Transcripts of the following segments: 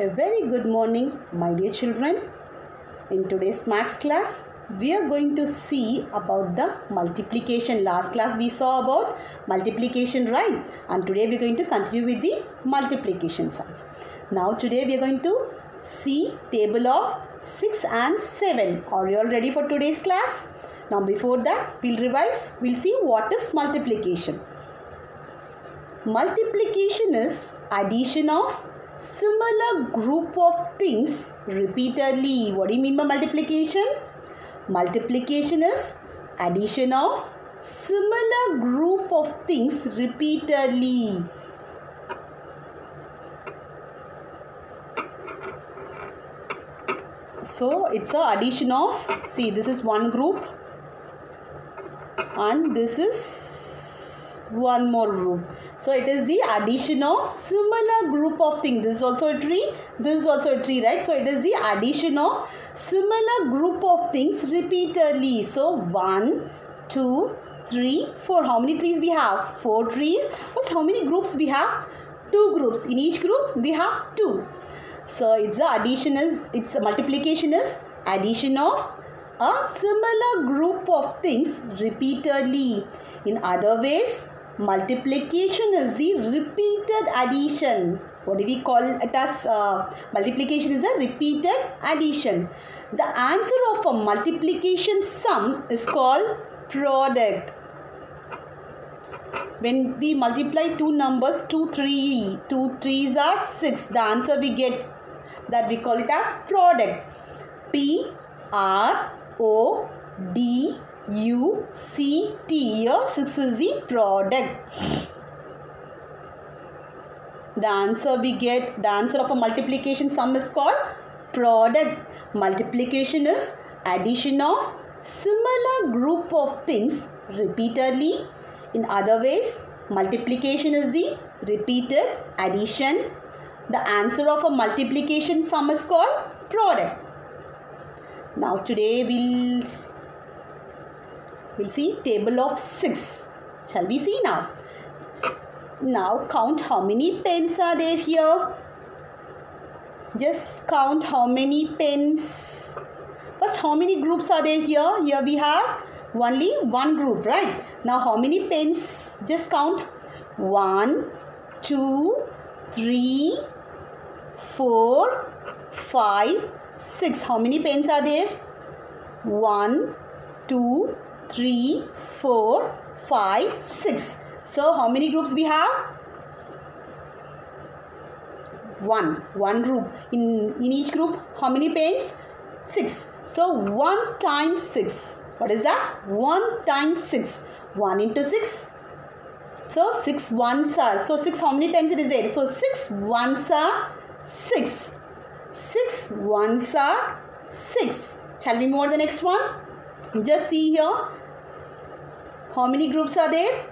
A very good morning, my dear children. In today's maths class, we are going to see about the multiplication. Last class we saw about multiplication, right? And today we are going to continue with the multiplication sums. Now today we are going to see table of 6 and 7. Are you all ready for today's class? Now before that, we'll revise. We'll see what is multiplication. Multiplication is addition of similar group of things repeatedly. What do you mean by multiplication? Multiplication is addition of similar group of things repeatedly. So it's a addition of, see, this is one group and this is one more group. So it is the addition of similar group of things. This is also a tree, this is also a tree, right? So it is the addition of similar group of things repeatedly. So 1, 2, 3, 4. How many trees we have? 4 trees. First, how many groups we have? 2 groups. In each group we have 2. So it's the addition is, it's a multiplication is addition of a similar group of things repeatedly. In other ways, multiplication is the repeated addition. What do we call it as? Multiplication is a repeated addition. The answer of a multiplication sum is called product. When we multiply two numbers, 2 3s are 6. The answer we get, that we call it as product. P-R-O-D-U-C-T. Here 6 is the product. The answer we get, the answer of a multiplication sum is called product. Multiplication is addition of similar group of things repeatedly. In other ways, multiplication is the repeated addition. The answer of a multiplication sum is called product. Now today we'll see table of 6. Shall we see now? Now count how many pens are there here. Just count how many pens. First, how many groups are there here? Here we have only one group, right? Now how many pens? Just count. 1, 2, 3, 4, 5, 6. How many pens are there? 1, 2, 3, 4, 5, 6. So how many groups we have? One group. In each group, how many pens? 6. So 1 times 6. What is that? 1 times 6. 1 into 6. So 6 ones are. So 6, how many times it is there? So 6 ones are 6. 6 ones are 6. Shall we move on to the next one? Just see here. How many groups are there?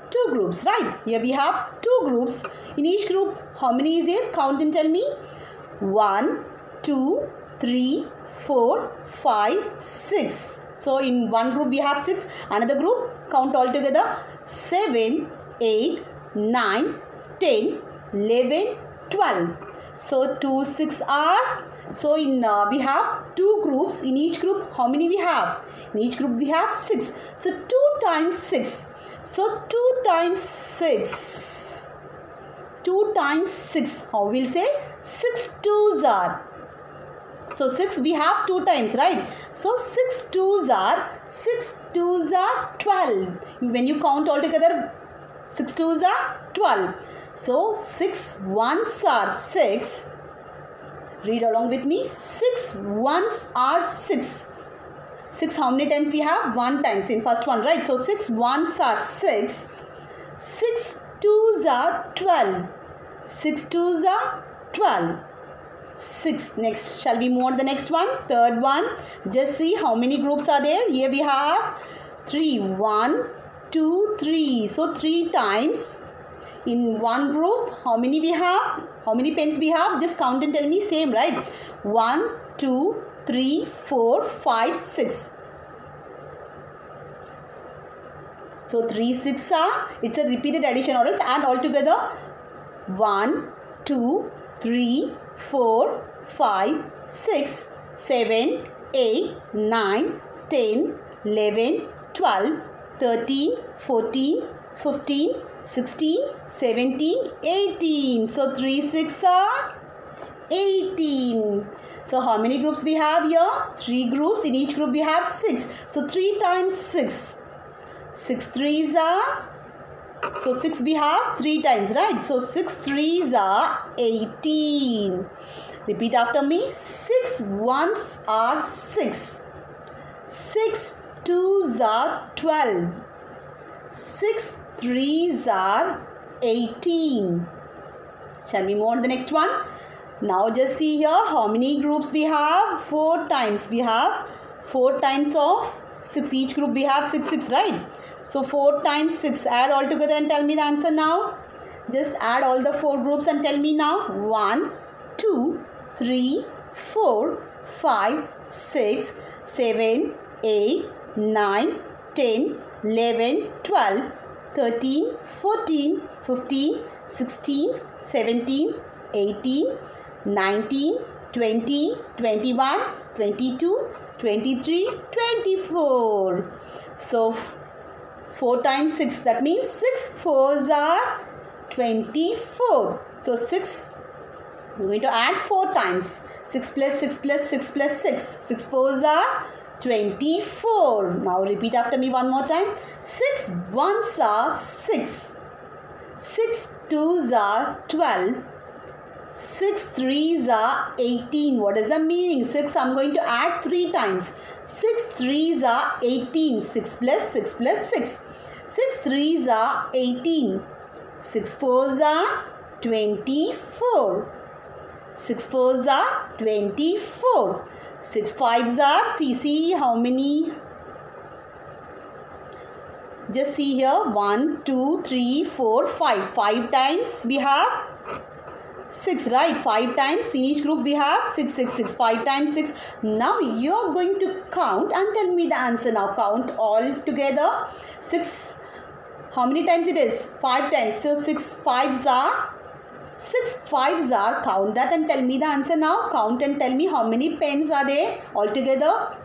2 groups, right? Here we have 2 groups. In each group, how many is there? Count and tell me. 1, 2, 3, 4, 5, 6. So in one group we have 6. Another group, count all together. 7, 8, 9, 10, 11, 12. So 2, 6 are. So in we have 2 groups. In each group, how many we have? In each group we have 6. So 2 times 6. So 2 times 6. 2 times 6. How we'll say? 6 2s are. So 6 we have 2 times, right? So 6 2s are 12. When you count all together, 6 2s are 12. So 6 1s are 6. Read along with me. 6 1s are 6. 6 how many times we have? 1 times in first one, right? So 6 1s are 6. 6 2s are 12. 6 2s are 12. 6. Next, shall we move on to the next one? Third one. Just see how many groups are there. Here we have 3. 1, 2, 3. So 3 times. In one group, how many we have? How many pens we have? Just count and tell me. Same, right? 1, 2, 3, 4, 5, 6. So 3 6 are. It's a repeated addition or else add all together. 1, 2, 3, 4, 5, 6, 7, 8, 9, 10, 11, 12, 13, 14, 15, 16, 17, 18. So 3 6 are 18. So how many groups we have here? 3 groups. In each group we have 6. So 3 times 6. 6 3s are, so 6 we have 3 times, right? So 6 3s are 18. Repeat after me. 6 1s are 6. 6 2s are 12. 6 3s are 18. Shall we move on to the next one? Now just see here how many groups we have. 4 times. We have 4 times of 6. Each group we have 6 6, right? So 4 times 6. Add all together and tell me the answer now. Just add all the 4 groups and tell me now. 1, 2, 3, 4, 5, 6, 7, 8, 9, 10, 11, 12, 13, 14, 15, 16, 17, 18, 19, 20, 21, 22, 23, 24. So 4 times 6, that means 6 4s are 24. So 6, we are going to add 4 times. 6 plus 6 plus 6 plus 6. 6 4s are 24. Now repeat after me one more time. 6 1s are 6. 6 2s are 12. 6 3s are 18. What is the meaning? 6 I am going to add 3 times. 6 3s are 18. 6 plus 6 plus 6. 6 3s are 18. 6 4s are 24. 6 4s are 24. 6 5s are, see how many? Just see here. 1, 2, 3, 4, 5. 5 times we have 6, right? 5 times. In each group we have 6 6 6. 5 times 6. Now you are going to count and tell me the answer now. Count all together. 6. How many times it is? 5 times. So 6 5s are, count that and tell me the answer now. Count and tell me how many pens are there altogether.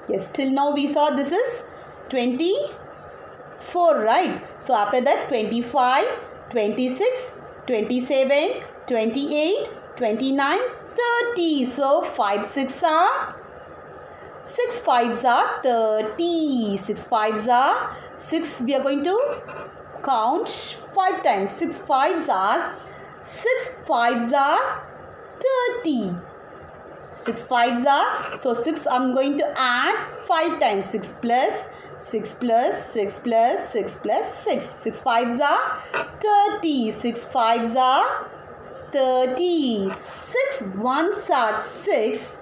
Yes, till now we saw this is 24, right? So after that 25, 26, 27, 28, 29, 30. So 5 6 are, 6 5s are 30. 6 5s are 6. We are going to count 5 times. 6 5s are, 30. 6 5s are, so 6 I am going to add 5 times. 6 plus 6 plus 6 plus 6 plus 6. 6 5s are 30. 6 5s are 30. 6 1s are 6.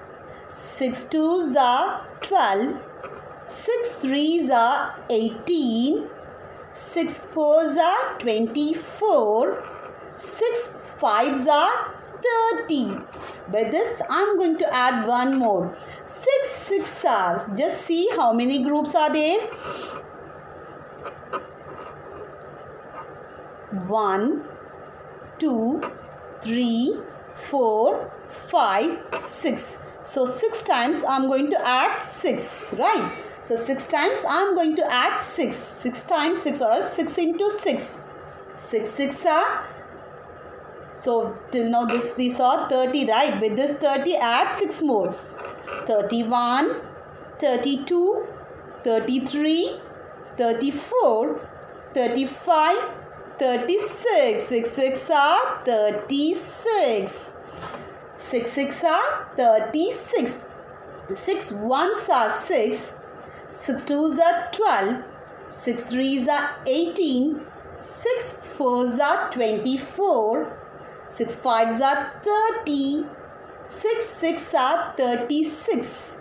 6 2s are 12. 6 3s are 18. 6 4s are 24. 6 5s are 30. With this I am going to add one more. 6 6 are, just see how many groups are there. 1, 2, 3, 4, 5, 6. So 6 times I am going to add 6, right? So 6 times I am going to add 6. 6 times 6 or 6 into 6. 6 6 are, so till now this we saw 30, right? With this 30 add 6 more. 31, 32, 33, 34, 35, 36. 6 6 are 36. 6 6 are 36. 6 1s are 6. 6 2s are 12. 6 3s are 18. 6 4s are 24. 6 5s are 30. 6 6 are 36.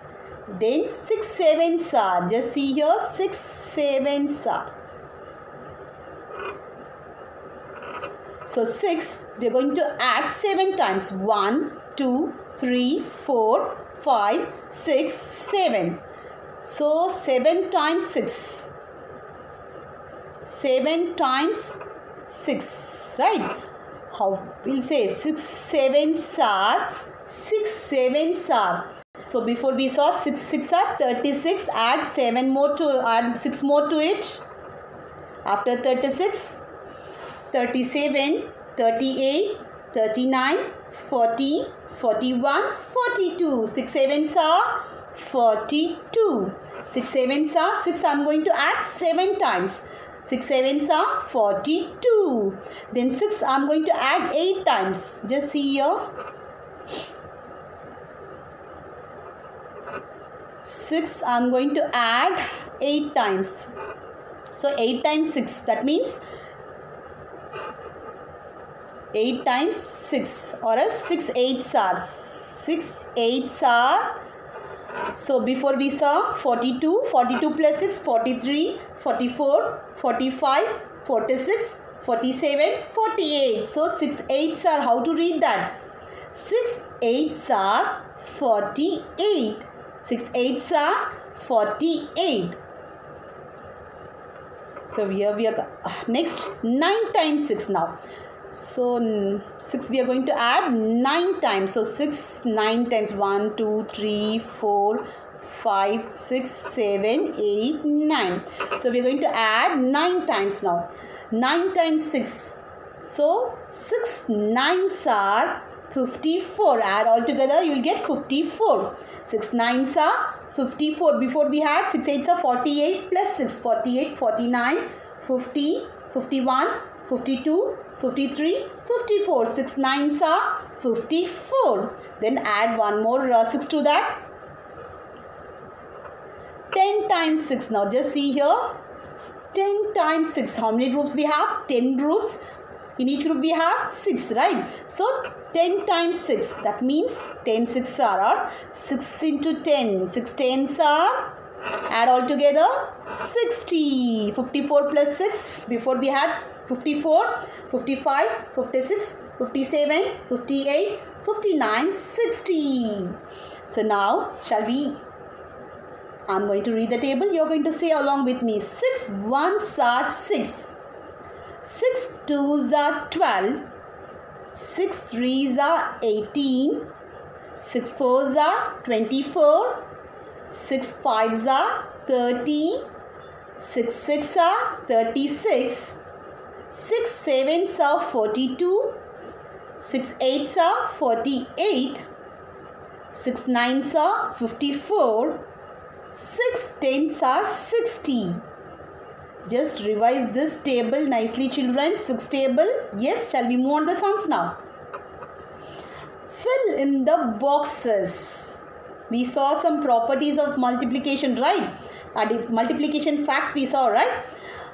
Then 6 7s are, just see here, 6 7s are. So 6, we are going to add 7 times. 1, 2, 3, 4, 5, 6, 7. So 7 times 6. 7 times 6, right? how we'll say 6 7s are 6 7s are. So before we saw 6 6 are 36. Add 6 more to it. After 36, 37, 38, 39, 40, 41, 42. 6 7s are 42. 6 7s are 6. I'm going to add 7 times. 6 7s are 42. Then 6 I'm going to add 8 times. Just see here. 6 I'm going to add 8 times. So 8 times 6, that means 8 times 6, or else 6 8s are 6 8s are. So before we saw 42, 42 plus 6, 43, 44, 45, 46, 47, 48. So 6 8s are, how to read that? 6 8s are 48. 6 8s are 48. So here we are. Next, 9 times 6 now. So 6 we are going to add 9 times. So 6 9 times 1 2 3 4 5 6 7 8 9. So we are going to add 9 times now. 9 times 6. So 6 9s are 54. Add all together, you will get 54. 6 9s are 54. Before we had 6 8s are 48 plus 6. 48, 49, 50, 51, 52, 53, 54. 6 9s are 54. Then add one more 6 to that. 10 times 6. Now just see here. 10 times 6. How many groups we have? 10 groups. In each group we have 6, right? So 10 times 6. That means 10 6 are 6 into 10. 6 10s are, add all together, 60. 54 plus 6. Before we had 54, 55, 56, 57, 58, 59, 60. So now, shall we? I'm going to read the table. You're going to say along with me. 6 1s are 6. 6 2s are 12. 6 3s are 18. 6 4s are 24. 6 5s are 30. 6 6 are 36. 6 7s are 42. 6 8s are 48. 6 9s are 54. 6 10s are 60. Just revise this table nicely, children. 6 table. Yes, shall we move on the sums now? Fill in the boxes. We saw some properties of multiplication, right? Multiplication facts we saw, right?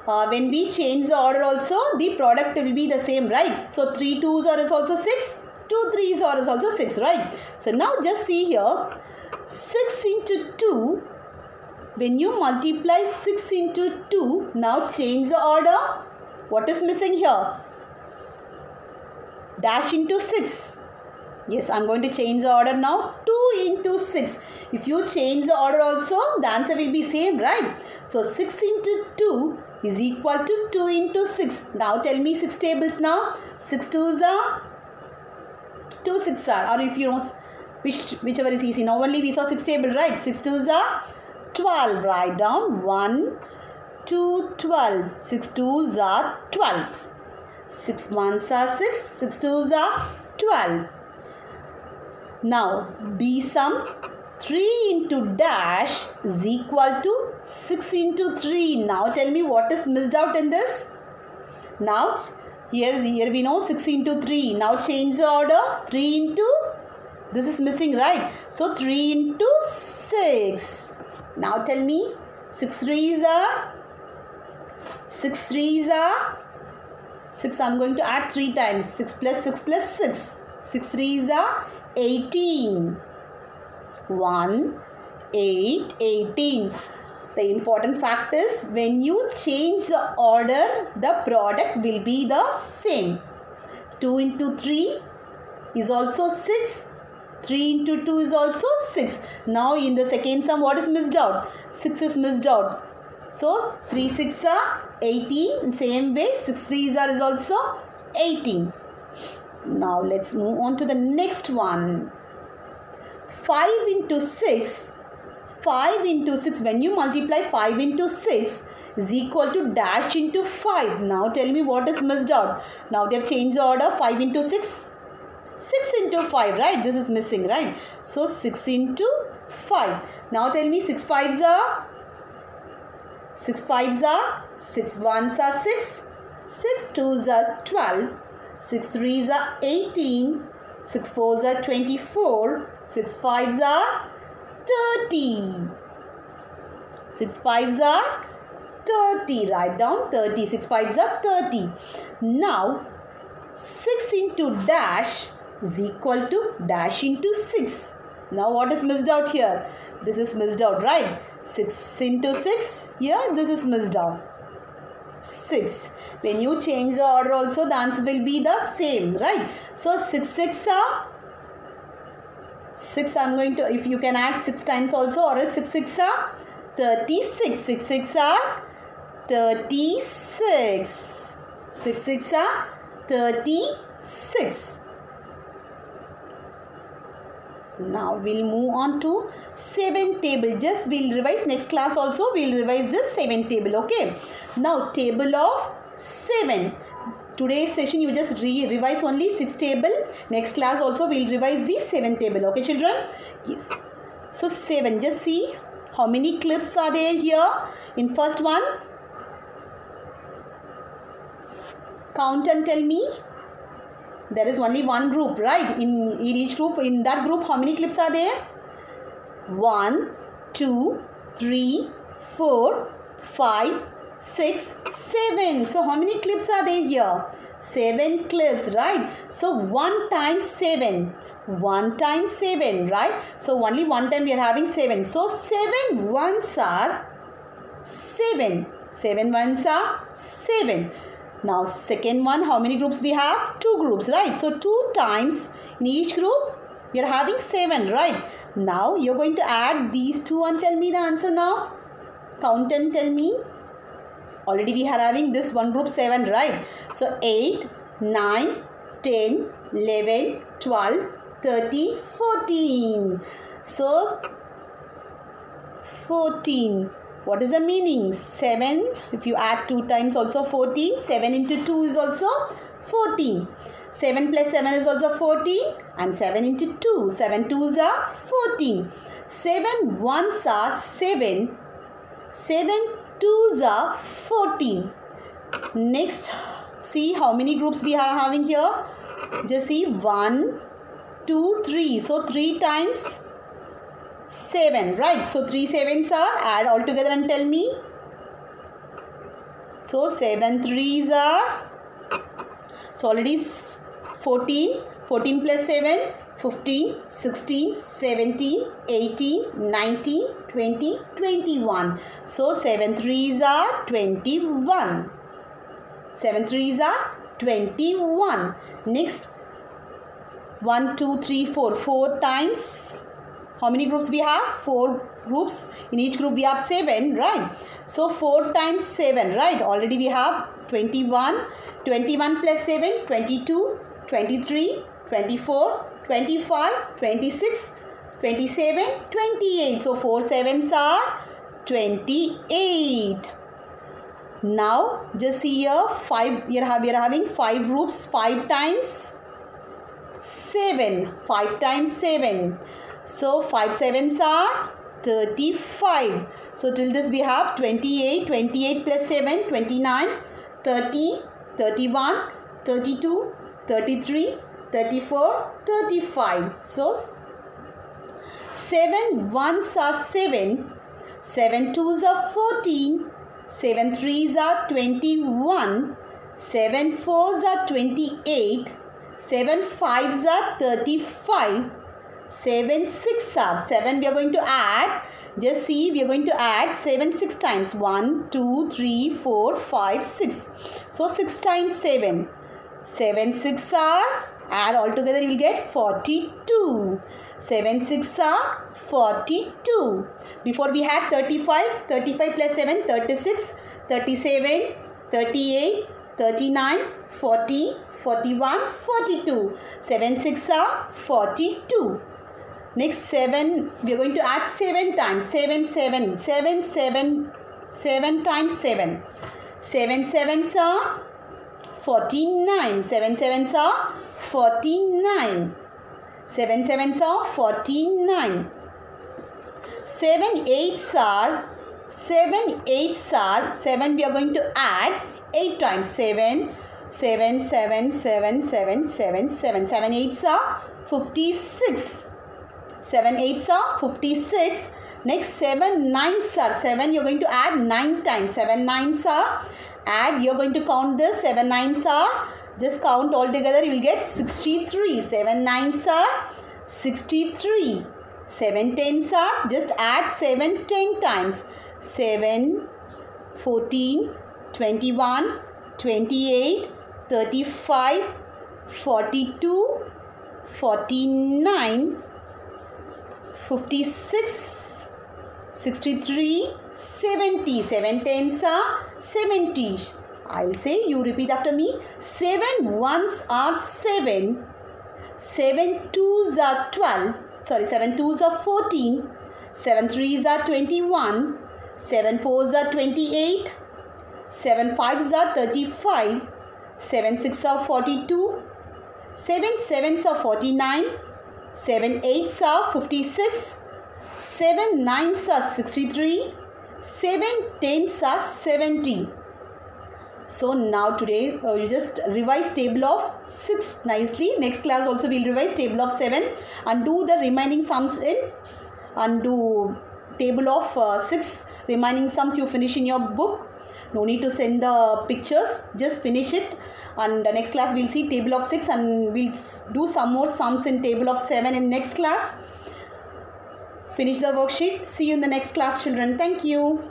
When we change the order also, the product will be the same, right? So 3 2s are also 6. 2 3s are also 6, right? So now just see here. 6 into 2. When you multiply 6 into 2, now change the order. What is missing here? Dash into 6. Yes, I'm going to change the order now. 2 into 6. If you change the order also, the answer will be same, right? So 6 into 2 is equal to 2 into 6. Now tell me 6 tables now. 6 2s are, 2 6 are, or if you know whichever is easy. Now only we saw 6 table, right? 6 2s are 12. Write down 1, 2, 12. 6 2s are 12. 6 1s are 6. 6 2s are 12. Now B sum 3 into dash is equal to 6 into 3. Now tell me what is missed out in this. Now here we know 6 into 3. Now change the order. 3 into, this is missing, right? So 3 into 6. Now tell me 6 3s are, 6 3s are 6. I'm going to add 3 times. 6 plus 6 plus 6. 6 3s are 18. 1, 8, 18. The important fact is when you change the order, the product will be the same. 2 into 3 is also 6. 3 into 2 is also 6. Now in the second sum, what is missed out? 6 is missed out. So 3 6 are 18. In same way, 6 3s are is also 18. Now let's move on to the next one. 5 into 6. 5 into 6. When you multiply 5 into 6 is equal to dash into 5. Now tell me what is missed out. Now they have changed the order. 5 into 6. 6 into 5, right? This is missing, right? So 6 into 5. Now tell me 6 5s are 6 5s are 6 1s are 6. 6 2s are 12. 6 3s are 18. 6 4s are 24. 6 5s are 30. 6 5s are 30. Write down 30. 6 5s are 30. Now 6 into dash is equal to dash into 6. Now what is missed out here? This is missed out, right? 6 into 6. Here this is missed out. 6. When you change the order also, the answer will be the same, right? So 6 6 are 6. I'm going to, if you can add 6 times also, or else 6 6 are 36. 6 6 are 36. 6 6 are 36. Now we'll move on to 7 table. Just we'll revise next class also. We'll revise this 7 table. Okay. Now table of 7. Today's session you just revise only 6 table. Next class also we'll revise the 7 table. Okay children? Yes. So 7. Just see how many clips are there here. In first one. Count and tell me. There is only one group, right? In each group, in that group, how many clips are there? 1, 2, 3, 4, 5, 6, 7. So, how many clips are there here? 7 clips, right? So, 1 times 7. 1 times 7, right? So, only one time we are having 7. So, 7 ones are 7. 7 ones are 7. Now second one, how many groups we have? 2 groups, right? So 2 times in each group we are having 7, right? Now you're going to add these 2 and tell me the answer now. Count and tell me. Already we are having this one group 7, right? So 8, 9, 10, 11, 12, 13, 14. So 14. What is the meaning? 7, if you add 2 times also 14. 7 into 2 is also 14. 7 plus 7 is also 14. And 7 into 2. 7 2s are 14. 7 1s are 7. 7 2s are 14. Next, see how many groups we are having here. Just see 1, 2, 3. So 3 times 7, right? So 3 7s are, add all together and tell me. So 7 3s are, so already 14, 14 plus 7, 15, 16, 17, 18, 19, 20, 21. So 7 3s are 21. 7 3s are 21. Next, 1, 2, 3, 4. 4 times, how many groups we have? 4 groups. In each group we have 7, right? So 4 times 7, right? Already we have 21. 21 plus 7, 22, 23, 24, 25, 26, 27, 28. So 4 7s are 28. Now just see here, 5. We are having 5 groups. 5 times 7. 5 times 7. So 5 7s are 35. So till this we have 28. 28 plus 7, 29, 30, 31, 32, 33, 34, 35. So 7 1s are 7. 7 2s are 14. 7 3s are 21. 7 4s are 28. 7 5s are 35. 7 6 are 7. We are going to add. Just see, we are going to add 7 6 times. 1, 2, 3, 4, 5, 6. So 6 times 7. 7 6 are, add all together you will get 42. 7 6 are 42. Before we had 35. 35 plus 7, 36, 37, 38, 39, 40, 41, 42. 7 6 are 42. Next 7, we are going to add 7 times. 7 7 7 7 7 times 7. 7 7s are 49. 7 7s are 49. 7 7s are 49. 7 8s are 7 we are going to add 8 times. 7 7 7 7 7 7 7. 7 8s are 56. 7 8s are 56. Next 7 9s are 7. You are going to add 9 times. 7 9s are add. You are going to count this. 7 9s are just count all together. You will get 63. 7 9s are 63. 7 10s are just add 7 10 times. 7 14 21 28 35 42 49 56 63 70. 7 10s are 70. I'll say, you repeat after me. 7 1s are 7. 7 2s are 12. 7 2s are 14. 7 3s are 21. 7 4s are 28. 7 5s are 35. 7 6s are 42. 7 7s are 49. 7 8s are 56. 7 9s are 63. 7 10s are 70. So now today you just revise table of 6 nicely. Next class also we will revise table of 7 and do the remaining sums in and do table of 6 remaining sums you finish in your book. No need to send the pictures, just finish it, and the next class we will see table of 6 and we will do some more sums in table of 7 in next class. Finish the worksheet. See you in the next class, children. Thank you.